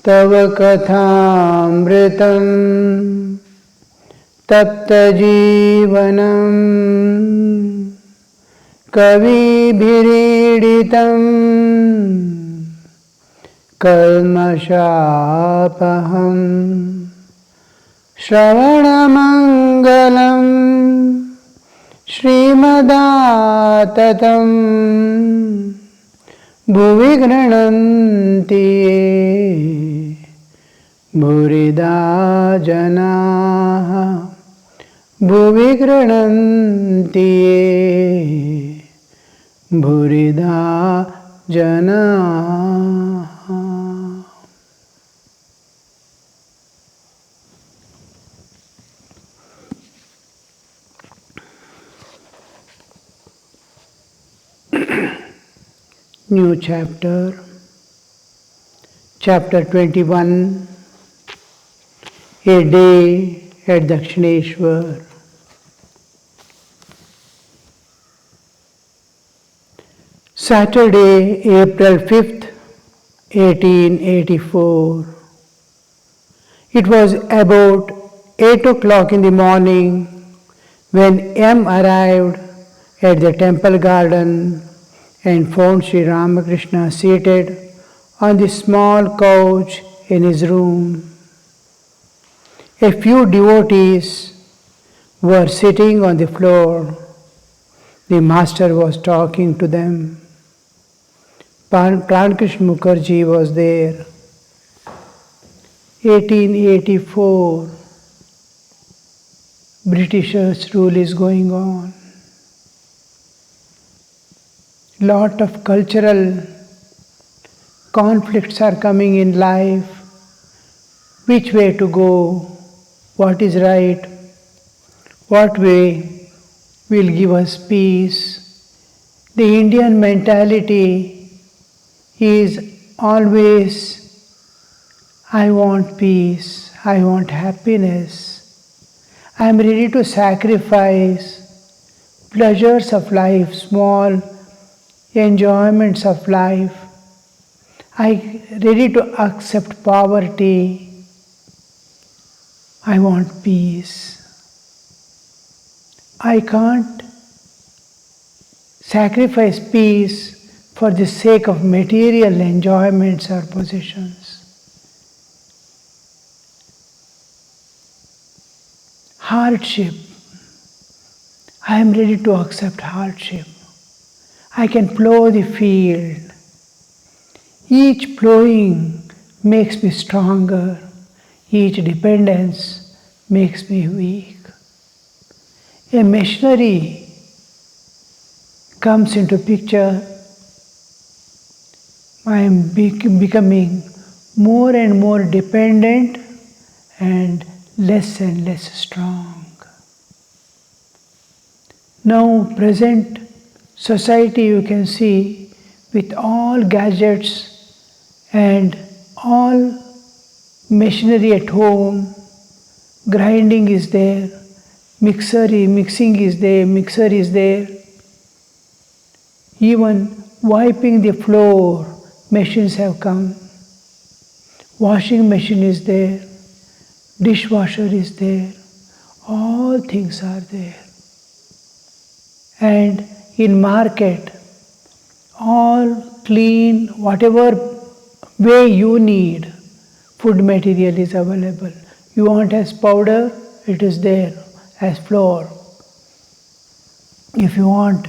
तव कथामृतं तप्तजीवनं कविभिरीडितं कल्मषापहं श्रवणमङ्गलं श्रीमदाततं भुवि गृह्णन्ति ये भूरिदा जनाः भुवि गृह्णन्ति ये भूरिदा जनाः। New chapter, chapter 21, a day at Dakshineswar. Saturday, April 5th, 1884. It was about 8 o'clock in the morning when M arrived at the temple garden and found Sri Ramakrishna seated on the small couch in his room. A few devotees were sitting on the floor. The master was talking to them. Krishna Mukherjee was there. 1884, Britishers' rule is going on. Lot of cultural conflicts are coming in life. Which way to go? What is right? What way will give us peace? The Indian mentality is always, I want peace, I want happiness. I am ready to sacrifice pleasures of life, small enjoyments of life. I am ready to accept poverty. I want peace. I can't sacrifice peace for the sake of material enjoyments or possessions. Hardship. I am ready to accept hardship. I can plow the field. Each plowing makes me stronger. Each dependence makes me weak. A machinery comes into picture. I am becoming more and more dependent and less strong. Now, present society you can see with all gadgets and all machinery at home, grinding is there, mixing is there, mixer is there, even wiping the floor, machines have come, washing machine is there, dishwasher is there, all things are there. And in market, all clean, whatever way you need, food material is available. You want as powder, it is there, as flour. If you want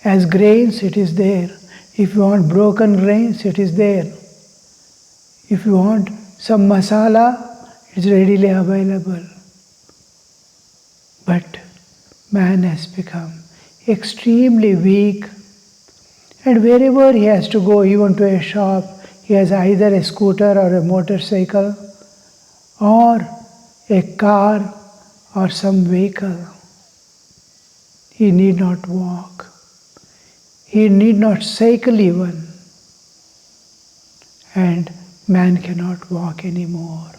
as grains, it is there. If you want broken grains, it is there. If you want some masala, it is readily available. But man has become extremely weak, and wherever he has to go, even to a shop, he has either a scooter or a motorcycle or a car or some vehicle. He need not walk. He need not cycle even. And man cannot walk anymore.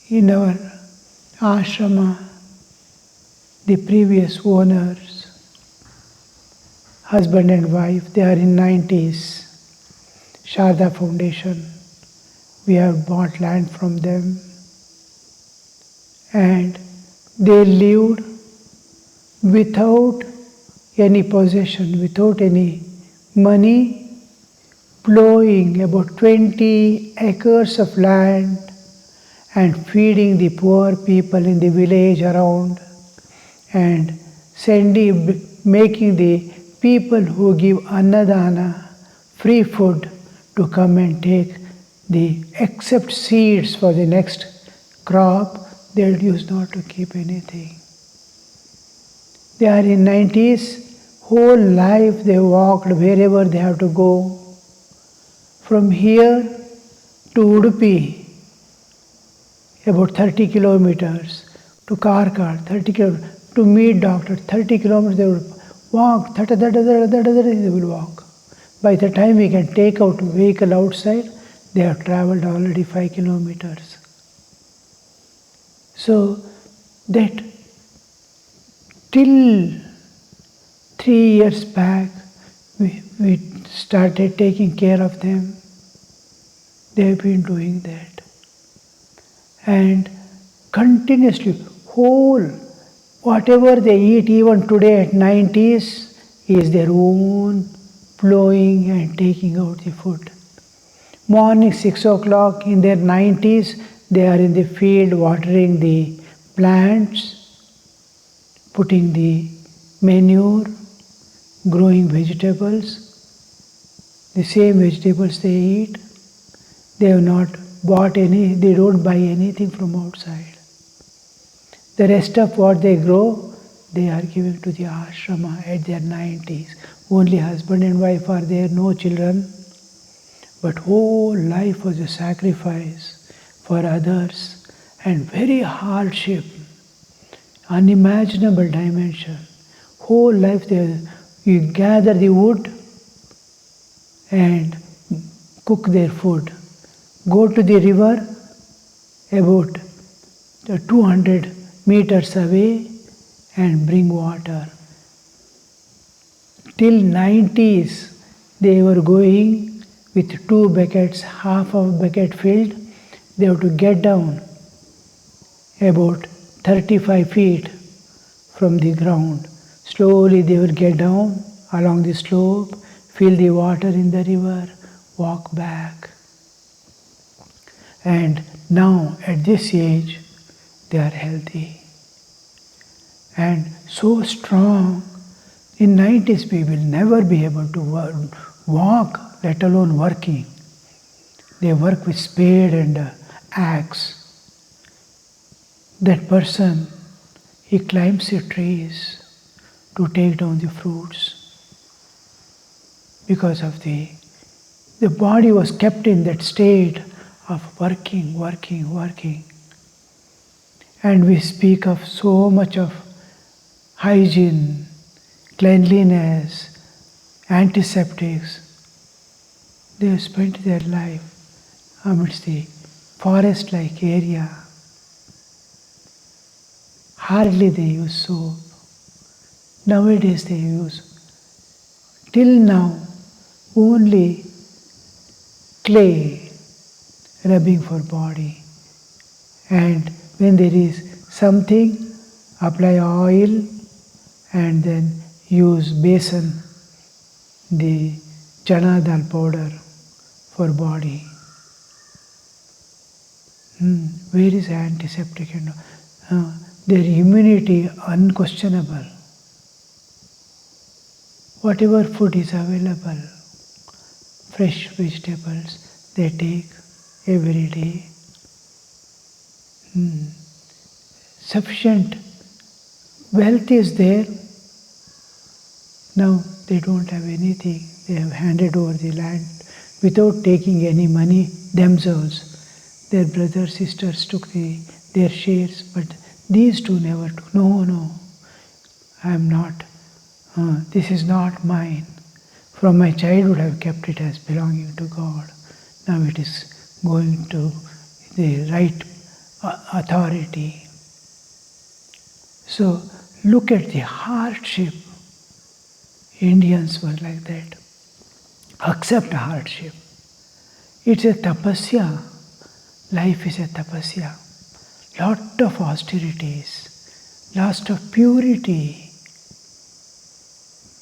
In our ashrama, the previous owners, husband and wife, they are in 90s. Sharda Foundation, we have bought land from them, and they lived without any possession, without any money, plowing about 20 acres of land and feeding the poor people in the village around, and making the people who give annadana, free food, to come and take except seeds for the next crop. They used not to keep anything. They are in 90s, whole life they walked wherever they have to go. From here to Udupi, about 30 kilometers, to Karkar, 30 kilometers, to meet doctor, 30 kilometers they would walk, they will walk. By the time we can take out vehicle outside, they have traveled already 5 kilometers. So that till 3 years back, we started taking care of them. They have been doing that. And continuously, whatever they eat even today at 90s is their own plowing and taking out the food. Morning 6 o'clock in their 90s, they are in the field watering the plants, putting the manure, growing vegetables, the same vegetables they eat. They have not bought any, they don't buy anything from outside. The rest of what they grow, they are giving to the ashrama at their 90s. Only husband and wife are there, no children. But whole life was a sacrifice for others and very hardship, unimaginable dimension. Whole life you gather the wood and cook their food. Go to the river about 200 meters away and bring water. Till 90s they were going with 2 buckets, half of bucket filled. They have to get down about 35 feet from the ground. Slowly they will get down along the slope, fill the water in the river, walk back. And now at this age, they are healthy and so strong. In 90s we will never be able to walk, let alone working. They work with spade and axe. That person, he climbs the trees to take down the fruits because of the body was kept in that state of working. And we speak of so much of hygiene, cleanliness, antiseptics. They have spent their life amidst the forest-like area. Hardly they use soap. Nowadays they use, till now, only clay rubbing for body. And when there is something, apply oil and then use besan, the chana dal powder for body. Where is antiseptic? Their immunity unquestionable. Whatever food is available, fresh vegetables they take every day. Sufficient wealth is there. Now they don't have anything. They have handed over the land without taking any money themselves. Their brothers, sisters took their shares, but these two never took. No, I am not. This is not mine. From my childhood I have kept it as belonging to God. Now it is going to the right authority. So look at the hardship Indians were like that. Accept hardship. It's a tapasya. Life is a tapasya. Lot of austerities, lot of purity.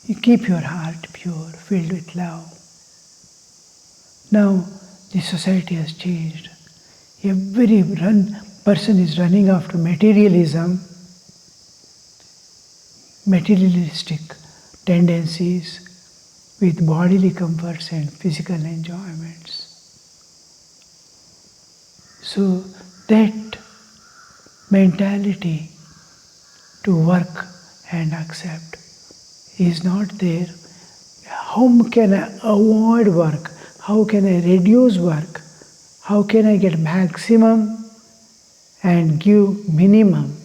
You keep your heart pure, filled with love. Now the society has changed. Every person is running after materialism, materialistic tendencies with bodily comforts and physical enjoyments. So that mentality to work and accept is not there. How can I avoid work? How can I reduce work? How can I get maximum and give minimum?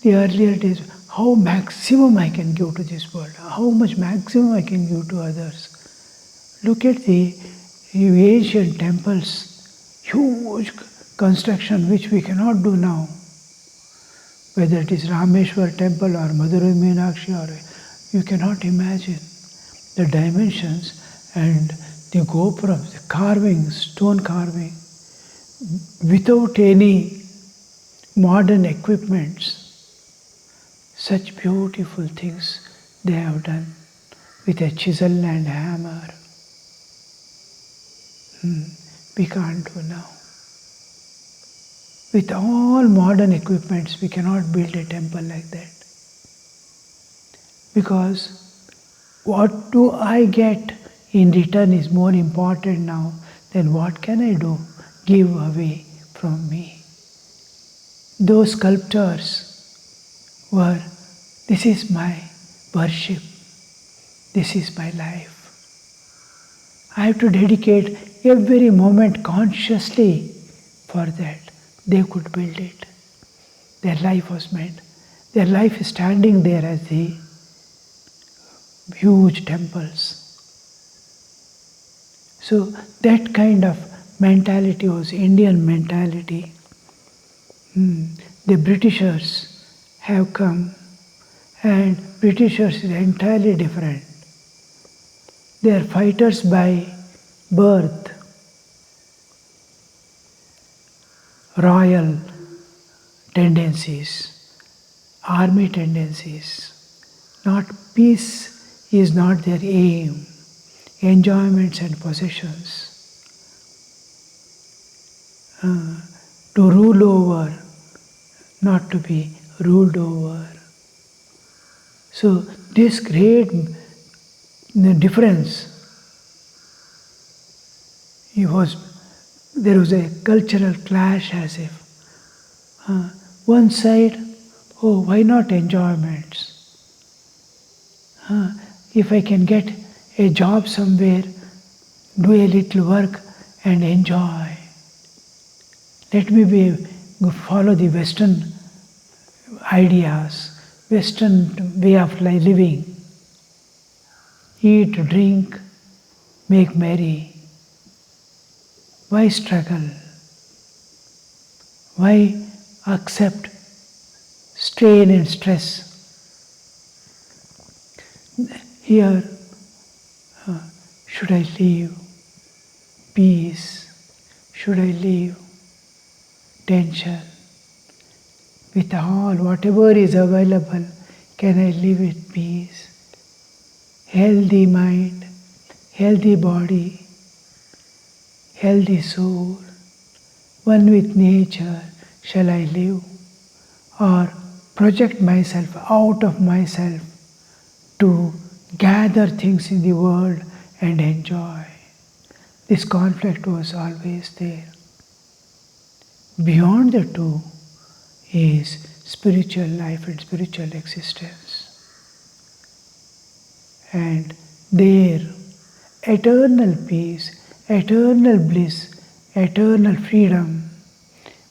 The earlier days, how maximum I can give to this world, how much maximum I can give to others. Look at the ancient temples, huge construction which we cannot do now. Whether it is Rameshwar temple or Madurai Meenakshi, or you cannot imagine the dimensions and the gopurams, the carving, stone carving, without any modern equipments. Such beautiful things they have done with a chisel and hammer. We can't do now. With all modern equipments, we cannot build a temple like that. Because what do I get in return is more important now than what can I do, give away from me. Those sculptors were, this is my worship, this is my life. I have to dedicate every moment consciously for that. They could build it. Their life was meant. Their life is standing there as the huge temples. So that kind of mentality was Indian mentality. The Britishers have come, and Britishers is entirely different. They are fighters by birth, royal tendencies, army tendencies. Not peace is not their aim, enjoyments and possessions. To rule over, not to be ruled over. So this great difference, there was a cultural clash as if one side, oh, why not enjoyments? If I can get a job somewhere, do a little work and enjoy. Let me follow the Western ideas, Western way of living. Eat, drink, make merry. Why struggle? Why accept strain and stress? Here, should I leave peace? Should I leave tension? With all, whatever is available, can I live with peace? Healthy mind, healthy body, healthy soul, one with nature, shall I live? Or project myself out of myself to gather things in the world and enjoy? This conflict was always there. Beyond the two is spiritual life and spiritual existence. And there, eternal peace, eternal bliss, eternal freedom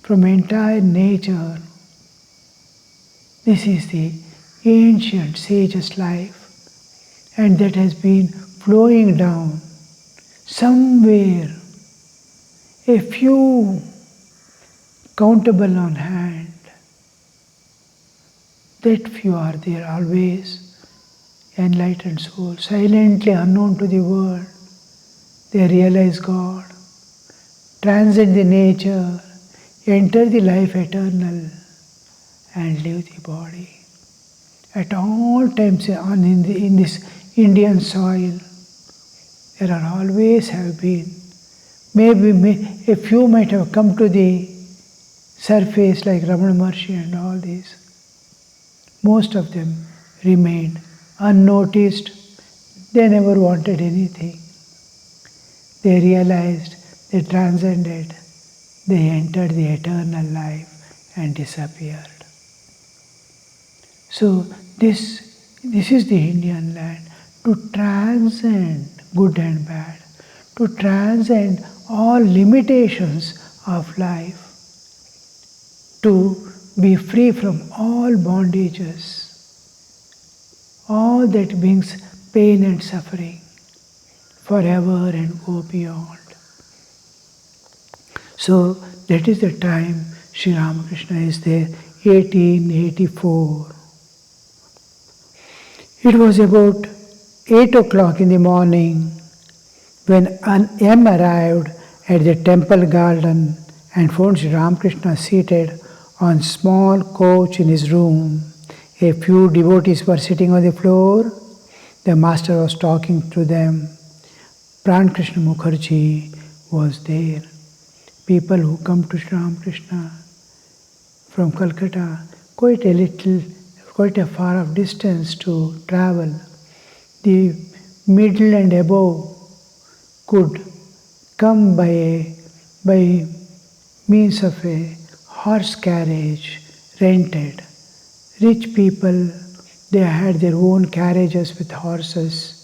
from entire nature. This is the ancient sage's life, and that has been flowing down somewhere, a few countable on hand. That few are there always enlightened soul, silently unknown to the world. They realize God, transcend the nature, enter the life eternal, and leave the body. At all times in this Indian soil, there are always have been. Maybe a few might have come to the surface like Ramana Maharshi and all these. Most of them remained unnoticed. They never wanted anything. They realized, they transcended, they entered the eternal life and disappeared. So this is the Indian land, to transcend good and bad, to transcend all limitations of life, to be free from all bondages, all that brings pain and suffering forever and go beyond. So that is the time Sri Ramakrishna is there, 1884. It was about 8 o'clock in the morning when an M arrived at the temple garden and found Sri Ramakrishna seated on a small couch in his room. A few devotees were sitting on the floor. The master was talking to them. Krishna Mukherjee was there. People who come to Sri Ramakrishna from Calcutta, quite a far of distance to travel. The middle and above could come by means of a horse carriage rented. Rich people, they had their own carriages with horses.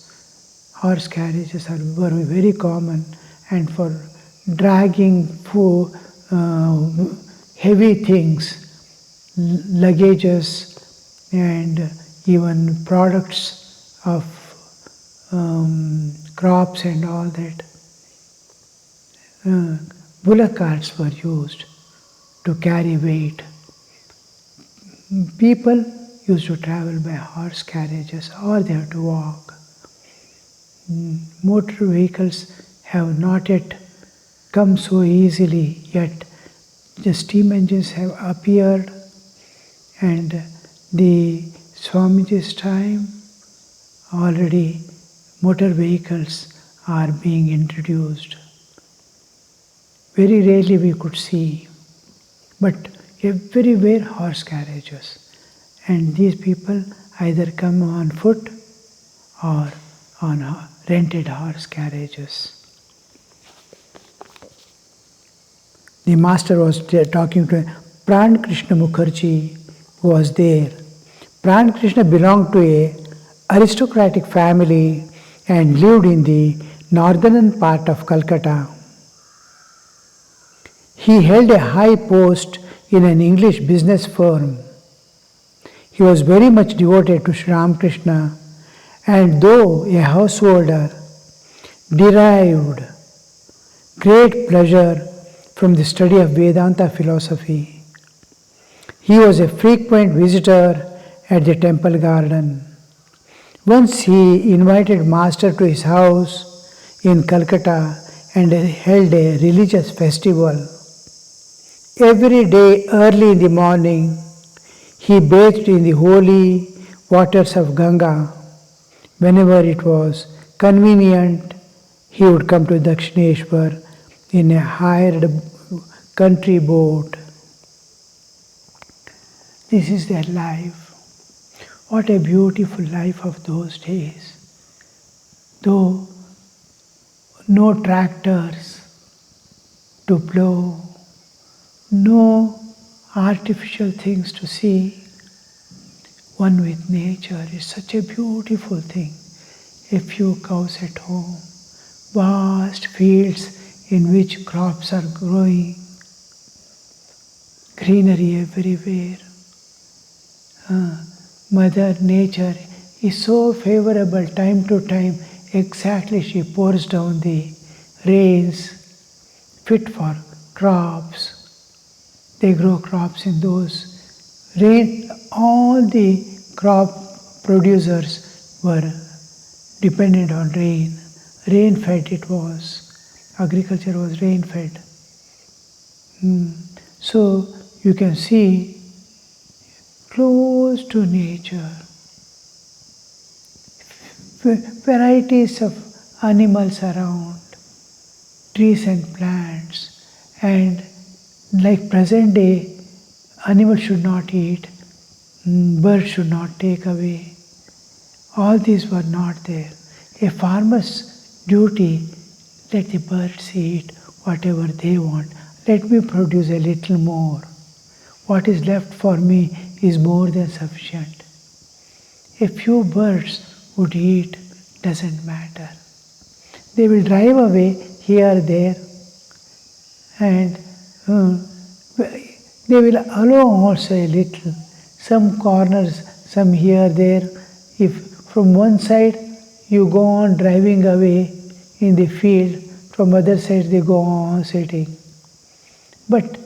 Horse carriages were very common, and for dragging heavy things, luggages and even products of crops and all that, bullock carts were used to carry weight. People used to travel by horse carriages or they have to walk. Motor vehicles have not yet come so easily, yet the steam engines have appeared, and the Swamiji's time already motor vehicles are being introduced. Very rarely we could see, but everywhere horse carriages, and these people either come on foot or on rented horse carriages. The master was talking to Krishna Mukherjee, who was there. Krishna belonged to a aristocratic family and lived in the northern part of Calcutta. He held a high post in an English business firm. He was very much devoted to Sri Ramakrishna, and though a householder, derived great pleasure from the study of Vedanta philosophy. He was a frequent visitor at the temple garden. Once he invited Master to his house in Calcutta and held a religious festival. Every day early in the morning, he bathed in the holy waters of Ganga. Whenever it was convenient, he would come to Dakshineswar in a hired country boat. This is their life. What a beautiful life of those days. Though no tractors to plow, no artificial things to see, one with nature is such a beautiful thing. A few cows at home, vast fields in which crops are growing, greenery everywhere. Mother Nature is so favorable time to time. Exactly, she pours down the rains fit for crops. They grow crops in those rain. All the crop producers were dependent on rain. Rain-fed it was. Agriculture was rain-fed. So you can see close to nature, varieties of animals around, trees and plants, and like present day, animals should not eat, birds should not take away. All these were not there. A farmer's duty, let the birds eat whatever they want. Let me produce a little more. What is left for me is more than sufficient. A few birds would eat, doesn't matter. They will drive away here, there, and they will allow also a little. Some corners, some here, there. If from one side you go on driving away in the field, from other side they go on sitting. But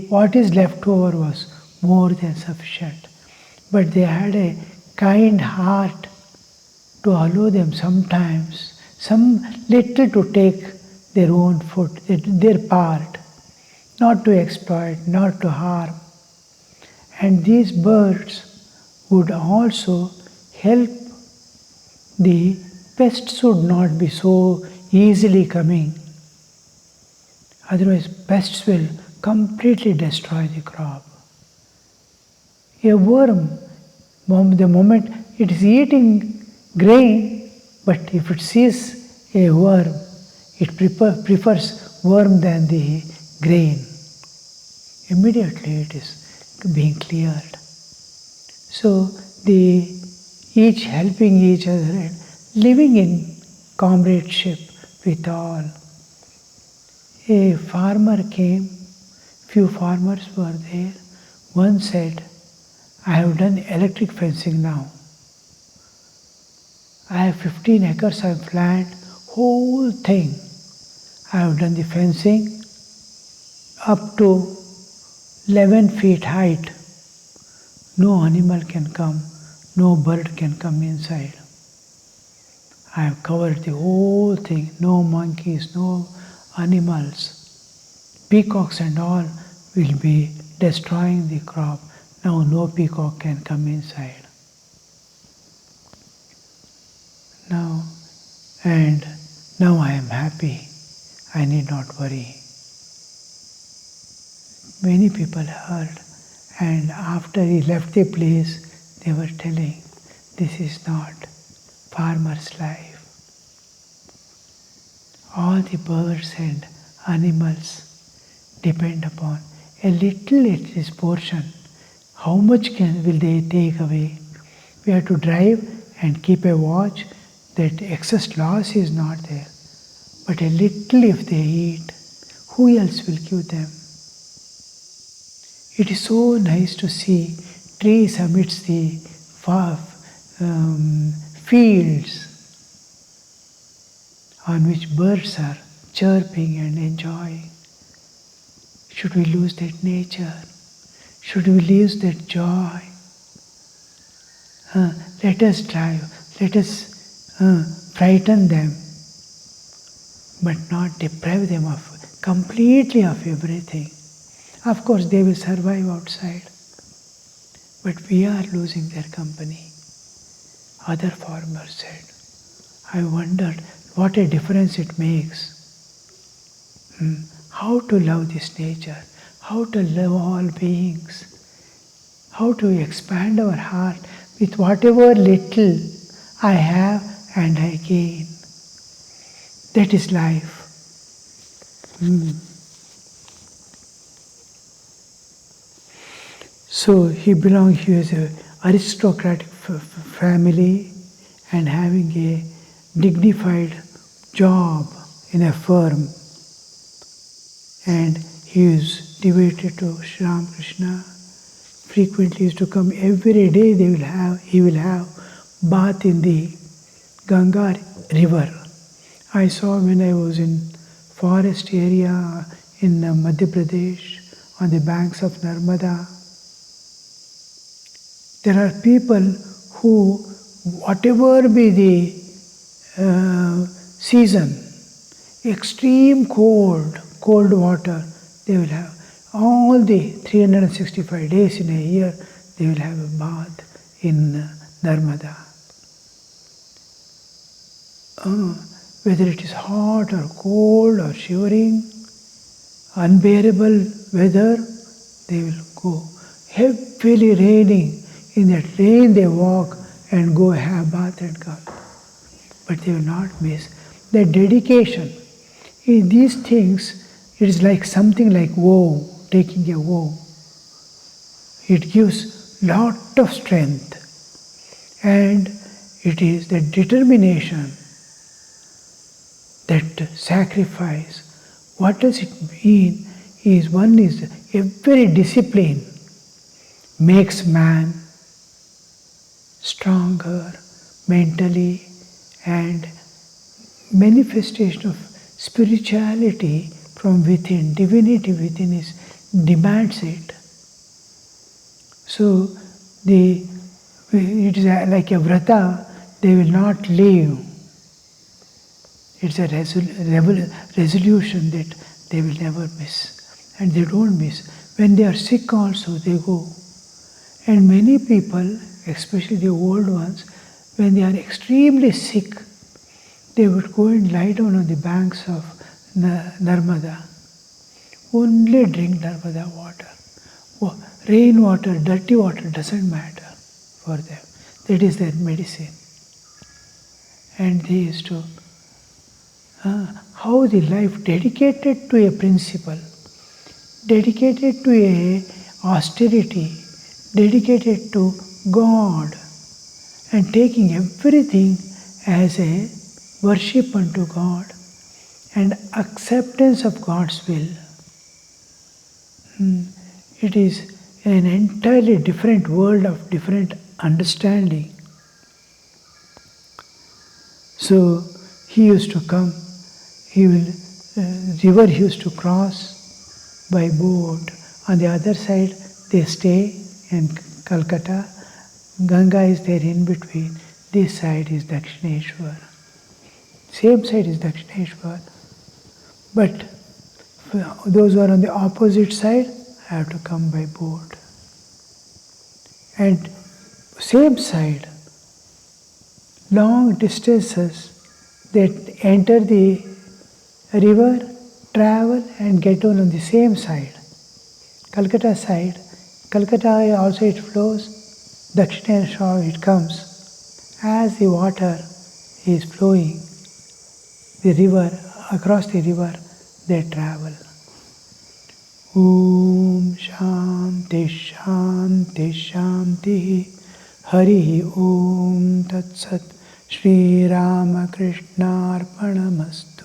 what is left over was more than sufficient. But they had a kind heart to allow them sometimes, some little to take their own food, their part, not to exploit, not to harm. And these birds would also help the pests would not be so easily coming. Otherwise, pests will completely destroy the crop. A worm, the moment it is eating grain, but if it sees a worm, it prefers worm than the grain. Immediately it is being cleared. So each helping each other and living in comradeship with all. A farmer came, few farmers were there. One said, I have done electric fencing now. I have 15 acres of land, whole thing. I have done the fencing up to 11 feet height. No animal can come, no bird can come inside. I have covered the whole thing, no monkeys, no animals. Peacocks and all will be destroying the crop. Now no peacock can come inside. Now I am happy. I need not worry. Many people heard, and after he left the place, they were telling, this is not farmer's life. All the birds and animals depend upon a little at this portion. How much will they take away? We have to drive and keep a watch that excess loss is not there. But a little if they eat, who else will give them? It is so nice to see trees amidst the fields on which birds are chirping and enjoying. Should we lose that nature? Should we lose that joy? Let us drive, let us frighten them, but not deprive them completely of everything. Of course, they will survive outside, but we are losing their company. Other farmers said, I wondered what a difference it makes. How to love this nature, how to love all beings, how to expand our heart with whatever little I have and I gain. That is life. So he was an aristocratic family and having a dignified job in a firm. And he is devoted to Sri Ramakrishna. Frequently used to come every day. He will have bath in the Ganga river. I saw when I was in forest area in Madhya Pradesh on the banks of Narmada. There are people who whatever be the season, extreme cold water, they will have. All the 365 days in a year, they will have a bath in Narmada. Whether it is hot or cold or shivering, unbearable weather, they will go. Heavily raining, in that rain they walk and go have bath and come. But they will not miss their dedication. In these things, it is like something like vow, taking a vow. It gives lot of strength, and it is the determination, that sacrifice. What does it mean? One is every discipline makes man stronger mentally, and manifestation of spirituality from within, divinity within demands it. So it is like a vrata, they will not leave. It's a resolution that they will never miss, and they don't miss. When they are sick also, they go. And many people, especially the old ones, when they are extremely sick, they would go and lie down on the banks of Narmada. Only drink Narmada water. Rain water, dirty water doesn't matter for them. That is their medicine. And they used to, how the life dedicated to a principle, dedicated to a austerity, dedicated to God, and taking everything as a worship unto God and acceptance of God's will. It is an entirely different world of different understanding. So he used to come, river he used to cross by boat. On the other side they stay in Calcutta. Ganga is there in between. This side is Dakshineswar. Same side is Dakshineswar. But those who are on the opposite side have to come by boat. And same side, long distances, they enter the river, travel and get on the same side. Calcutta side, Calcutta also it flows, Dakshineswar it comes. As the water is flowing, the river, across the river, they travel. Om Shanti Shanti Shanti Hari Om Tat Sat Shri Ramakrishna Arpanamastu.